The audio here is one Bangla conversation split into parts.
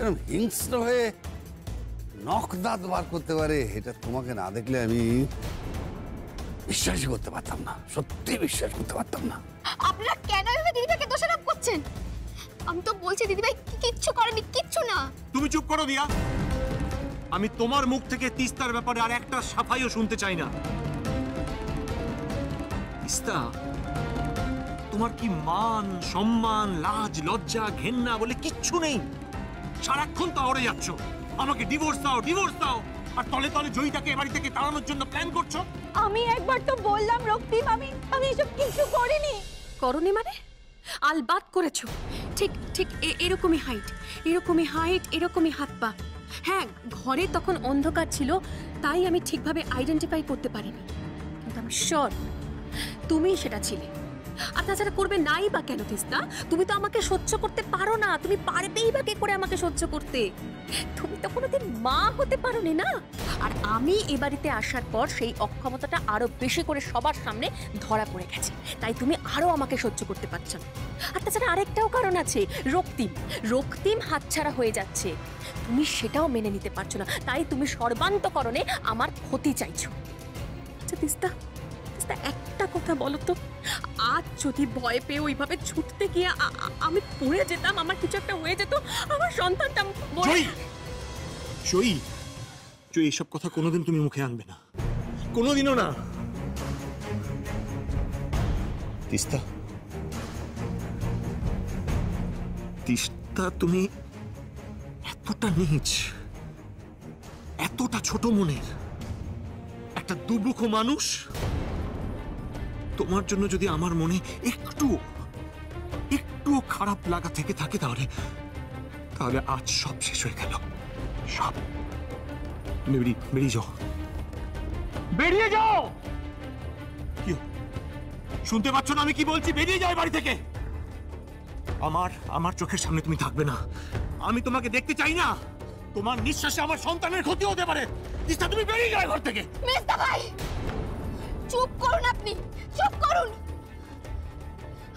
এরকম হিংস্র হয়ে নখ দাঁত বার করতে পারে, এটা তোমাকে না দেখলে আমি বিশ্বাসই করতে পারতাম না, সত্যি বিশ্বাস করতে পারতাম না। আপনারা কেন এভাবে দিদিভাইকে দোষারোপ করছেন? আমি তো বলছি দিদিভাই কিচ্ছু করেনি, কিচ্ছু না। তুমি চুপ করো দিয়া। আমি তোমার মুখ থেকে তিস্তার ব্যাপারে আর একটা সাফাইও শুনতে চাই না। তিস্তা, তোমার কি মান সম্মান লাজ লজ্জা ঘেন্না বলে কিচ্ছু নেই? সারাক্ষণ তাহলে যাচ্ছ আমাকে ডিভোর্স দাও ডিভোর্স দাও, আর তলে তলে জয়িতাকে এ বাড়ি থেকে তাড়ানোর জন্য প্ল্যান করছো। আমি একবার তো বললাম রক্তিম, আমি এসব কিছু করিনি। করনি মানে? আলবাত করেছো। ঠিক ঠিক এরকমই হাইট, এরকমই হাইট, এরকমই হাত পা। হ্যাঁ, ঘরে তখন অন্ধকার ছিল, তাই আমি ঠিকভাবে আইডেন্টিফাই করতে পারিনি, কিন্তু আমি শিওর তুমি সেটা ছিলে। আর তাছাড়া করবে নাই বা কেন তিস্তা? তুমি তো আমাকে সহ্য করতে পারো না, তুমি পারবেই বা কে করে আমাকে সহ্য করতে? তুমি তো কোনোদিন মা হতে পারোনি না। আর আমি এ বাড়িতে আসার পর সেই অক্ষমতাটা আরো বেশি করে সবার সামনে ধরা পড়ে গেছে, তাই তুমি আরো আমাকে সহ্য করতে পারছো না। আর তাছাড়া আরেকটাও কারণ আছে, রক্তিম রক্তিম হাতছাড়া হয়ে যাচ্ছে, তুমি সেটাও মেনে নিতে পারছো না, তাই তুমি সর্বান্তকরণে আমার ক্ষতি চাইছো। আচ্ছা তিস্তা, একটা কথা বলো তো, আজ যদি ভয় পেয়ে ওইভাবে ছুটতে গিয়ে আমি পড়ে যেতাম, আমার কিছু একটা হয়ে যেত, আমার সন্তানটা জয়ী, জয়ী, এসব কথা কোনোদিন তুমি মুখে আনবে না, কোনোদিনও না। তিস্তা, তিস্তা, তুমি এতটা নীচ, এতটা ছোট মনের একটা দুর্মুখ মানুষ। তোমার জন্য যদি আমার মনে একটুও খারাপ লাগা থেকে থাকে, তাহলে আজ সব শেষ হয়ে গেল, সব। বেরিয়ে যাও, বেরিয়ে যাও। কি শুনতে পাচ্ছ না আমি কি বলছি? বেরিয়ে যাও বাড়ি থেকে। আমার চোখের সামনে তুমি থাকবে না, আমি তোমাকে দেখতে চাই না। তোমার নিঃশ্বাসে আমার সন্তানের ক্ষতি হতে পারে। তিস্তা, তুমি বেরিয়ে যাও ঘর থেকে। মেজদা ভাই, চুপ করুন, আপনি চুপ করুন।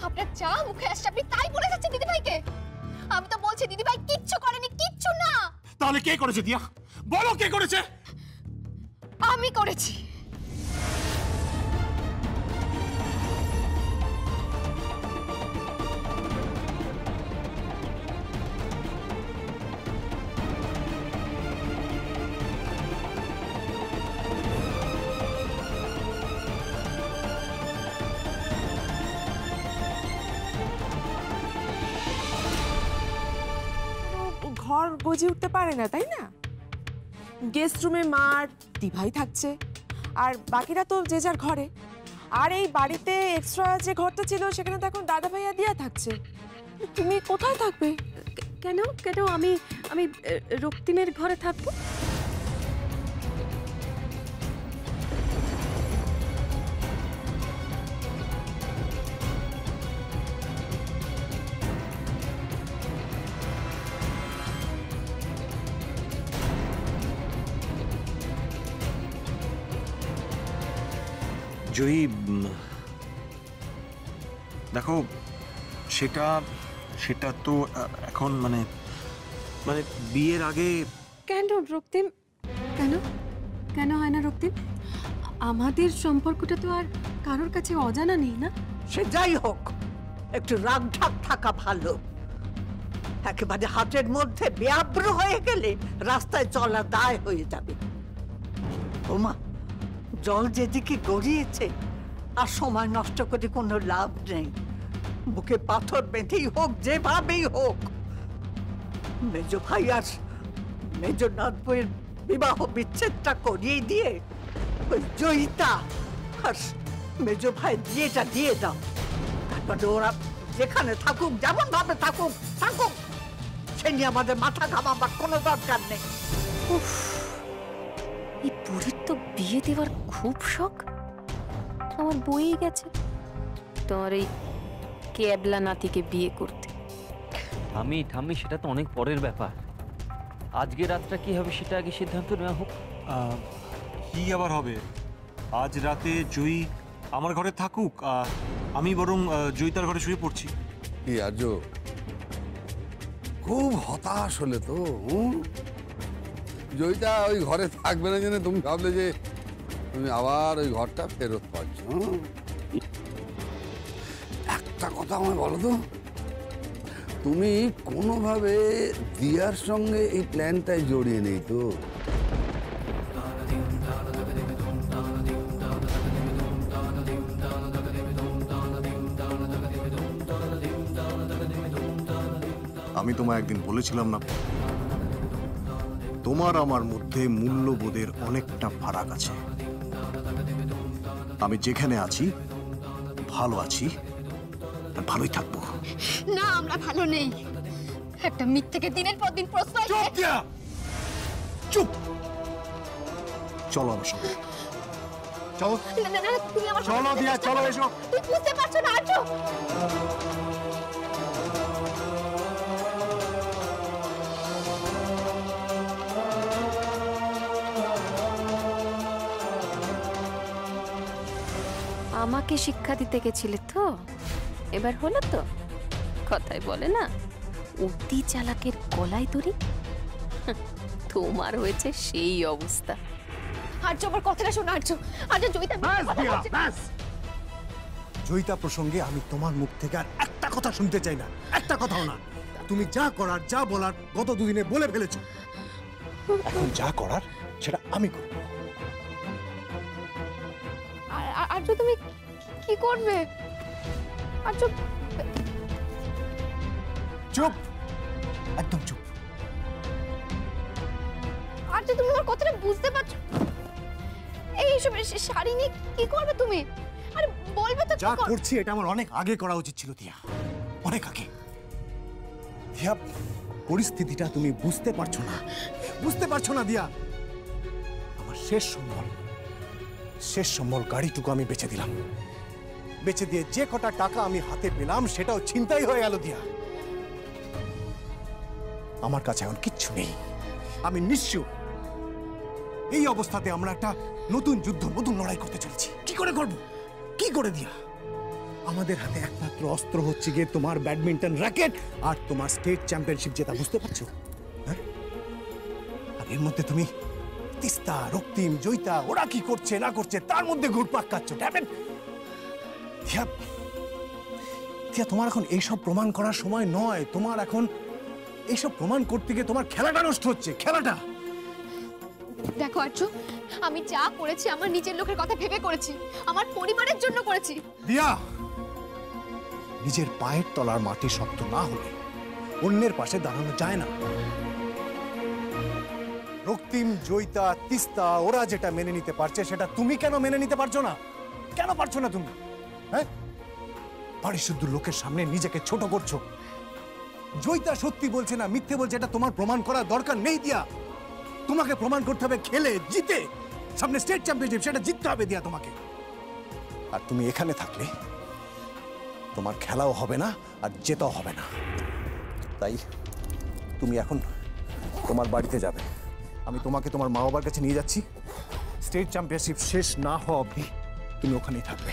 আপনার যা মুখে আসছে আপনি তাই বলে যাচ্ছেন দিদিভাইকে। আমি তো বলছি দিদিভাই কিচ্ছু করেনি, কিচ্ছু না। তাহলে কে করেছে দিয়া? বলো কে করেছে? আমি করেছি। ঘর গজে উঠতে পারে না, তাই না? গেস্ট রুমে মা আর দিভাই থাকছে, আর বাকিরা তো যে যার ঘরে। আর এই বাড়িতে এক্সট্রা যে ঘরটা ছিল সেখানে তো এখন দাদা ভাইয়া দিয়া থাকছে। তুমি কোথায় থাকবে? কেন কেন আমি আমি রক্তিমের ঘরে থাকবো? জয়ী, দেখো, সেটা তো এখন মানে বিয়ের আগে। কেন রক্তিম, কেন কেন হয় না রক্তিম? আমাদের সম্পর্কটা তো আর কারোর কাছে অজানা নেই না। সে যাই হোক, একটু রাগঢাক থাকা ভালো। একেবারে হাতের মধ্যে বেআব্র হয়ে গেলে রাস্তায় চলা দায় হয়ে যাবে। ওমা, জল যেদিকে গড়িয়েছে, আর সময় নষ্ট করে কোনো লাভ নেই। বুকে পাথর বেঁধেই হোক, যেভাবেই হোক, মেজ ভাই আর মেজ নাতবইয়ের বিবাহ বিচ্ছেদটা করিয়ে দিয়ে ওই জয়িতা আর মেজ ভাই বিয়েটা দিয়ে দাও। তারপরে ওরা যেখানে থাকুক, যেমন ভাবে থাকুক থাকুক, সে নিয়ে আমাদের মাথা ঘামাবার কোনো দরকার নেই। এই বুড়ির তো বিয়ে দেওয়ার খুব শখ। আমার বই গেছে তোমার এই কেবলা নাতিকে বিয়ে করতে। ঠাম্মি, সেটা তো অনেক পরের ব্যাপার। আজকে রাতটা কি হবে সেটা আগে সিদ্ধান্ত নেওয়া হোক। কি আবার হবে? আজ রাতে জয়ী আমার ঘরে থাকুক, আমি বরং জয়িতার ঘরে শুয়ে পড়ছি। কি আর্য, খুব হতাশ হলে তো। জয়িতা ওই ঘরে থাকবে না জেনে তুমি ভাবলে যে তুমি আবার ওই ঘরটা ফেরত পাচ্ছ। একটা কথা আমায় বলো তো, তুমি কোনোভাবে দিয়ার সঙ্গে এই প্ল্যানটায় জড়িয়ে নেই তো? আমি তোমায় একদিন বলেছিলাম না, তোমার আমার মধ্যে মূল্যবোধের অনেকটা ফারাক আছে। আমি যেখানে আছি ভালো আছি, আর ভালোই থাকবো। না, আমরা ভালো নেই। একটা মিথ্যেকে দিনের পর দিন প্রশ্রয় চুপ দিয়া, চুপ। চলো আমার সঙ্গে, চলো। না না না, তুমি আমার চলো দিয়া, চলো, এসো। তুই বুঝতে পারছো না আর্য? আমাকে শিক্ষা দিতে গেছিলে তো, এবার হলো তো? কথায় বলে না, অতি চালাকের গলায় দড়ি। তোমার হয়েছে সেই অবস্থা। আর্য, আমার কথাটা শোনো আর্য। আর্য, জয়িতা মিথ্যে কথা বলছে। জয়িতা প্রসঙ্গে আমি তোমার মুখ থেকে আর একটা কথা শুনতে চাই না, একটা কথাও না। তুমি যা করার, যা বলার গত দুদিনে বলে ফেলেছো। এখন যা করার সেটা আমি করব। আর্য, তুমি কি করবে? আর্য, চুপ, একদম চুপ। আর্য, তুমি আমার কথাটা বুঝতে পারছো? এইসব শাড়ি নিয়ে কি করবে তুমি? আরে বলবে তো। যা করছি এটা আমার অনেক আগে করা উচিত ছিল দিয়া, অনেক আগে। দিয়া, পরিস্থিতিটা তুমি বুঝতে পারছো না, বুঝতে পারছো না দিয়া। আমার শেষ সম্বল গাড়িটুকু আমি বেচে দিলাম। বেচে দিয়ে যে কটা টাকা আমি হাতে পেলাম সেটাও ছিনতাই হয়ে গেল দিয়া। আমার কাছে এখন কিচ্ছু নেই, আমি নিঃস্ব। এই অবস্থাতে আমরা একটা নতুন যুদ্ধ, নতুন লড়াই করতে চলেছি। কি করে করব, কি করে দিয়া? আমাদের হাতে একমাত্র অস্ত্র হচ্ছে গিয়ে তোমার ব্যাডমিন্টন র্যাকেট আর তোমার স্টেট চ্যাম্পিয়নশিপ জেতা, বুঝতে পারছো? হ্যাঁ, আর এর মধ্যে তুমি তিস্তা, রক্তিম, জয়িতা ওরা কি করছে না করছে তার মধ্যে ঘুরপাক খাচ্ছ। তোমার এখন এইসব প্রমাণ করার সময় নয়। তোমার এখন এইসব প্রমাণ করতে গিয়ে তোমার খেলাটা নষ্ট হচ্ছে, খেলাটা। দেখো আর্য, আমি যা করেছি আমার নিজের লোকের কথা ভেবে করেছি, আমার পরিবারের জন্য করেছি। দিয়া, নিজের পায়ের তলার মাটি শক্ত না হলে অন্যের পাশে দাঁড়ানো যায় না। রক্তিম, জয়িতা, তিস্তা ওরা যেটা মেনে নিতে পারছে সেটা তুমি কেন মেনে নিতে পারছো না? কেন পারছো না তুমি? হ্যাঁ, বাড়ি শুদ্ধ লোকের সামনে নিজেকে ছোট করছো। জয়িতা সত্যি বলছে না মিথ্যে বলছে এটা তোমার প্রমাণ করার দরকার নেই দিয়া। তোমাকে প্রমাণ করতে হবে খেলে, জিতে। সামনে স্টেট চ্যাম্পিয়নশিপ, সেটা জিততে হবে দিয়া তোমাকে। আর তুমি এখানে থাকলে তোমার খেলাও হবে না আর জেতাও হবে না। তাই তুমি এখন তোমার বাড়িতে যাবে। আমি তোমাকে তোমার মা বাবার কাছে নিয়ে যাচ্ছি। স্টেট চ্যাম্পিয়নশিপ শেষ না হওয়া অবধি তুমি ওখানেই থাকবে।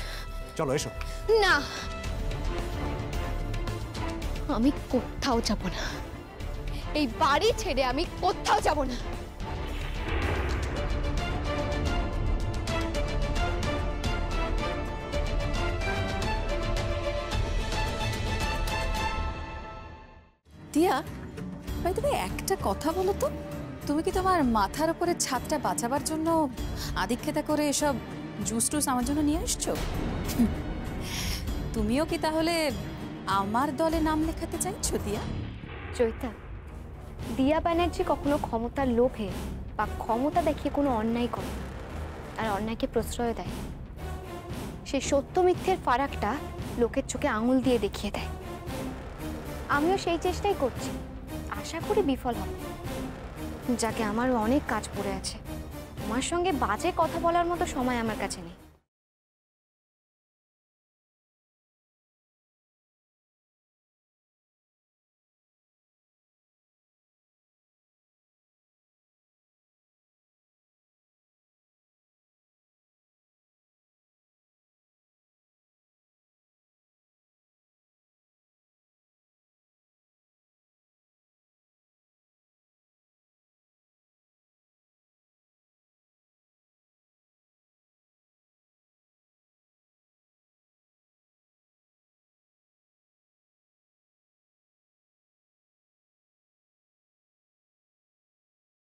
চলো, এসো। না, আমি কোথাও যাব না। এই বাড়ি ছেড়ে আমি কোথাও যাব না। দিয়া, ভাই তুমি একটা কথা বলো তো, তুমি কি তোমার মাথার উপরে ছাদটা বাঁচাবার জন্য আদিক্ষেতা করে এসব জুস টুস আমার জন্য নিয়ে আসছো? তুমিও কি তাহলে আমার দলে নাম লেখাতে চাইছো দিয়া? জয়িতা, দিয়া ব্যানার্জি কখনো ক্ষমতার লোভে বা ক্ষমতা দেখিয়ে কোনো অন্যায় করে না, আর অন্যায়কে প্রশ্রয় দেয়। সেই সত্য মিথ্যের ফারাকটা লোকের চোখে আঙুল দিয়ে দেখিয়ে দেয়। আমিও সেই চেষ্টাই করছি, আশা করি বিফল হব। যাকে আমার অনেক কাজ পড়ে আছে। তোমার সঙ্গে বাজে কথা বলার মতো সময় আমার কাছে নেই।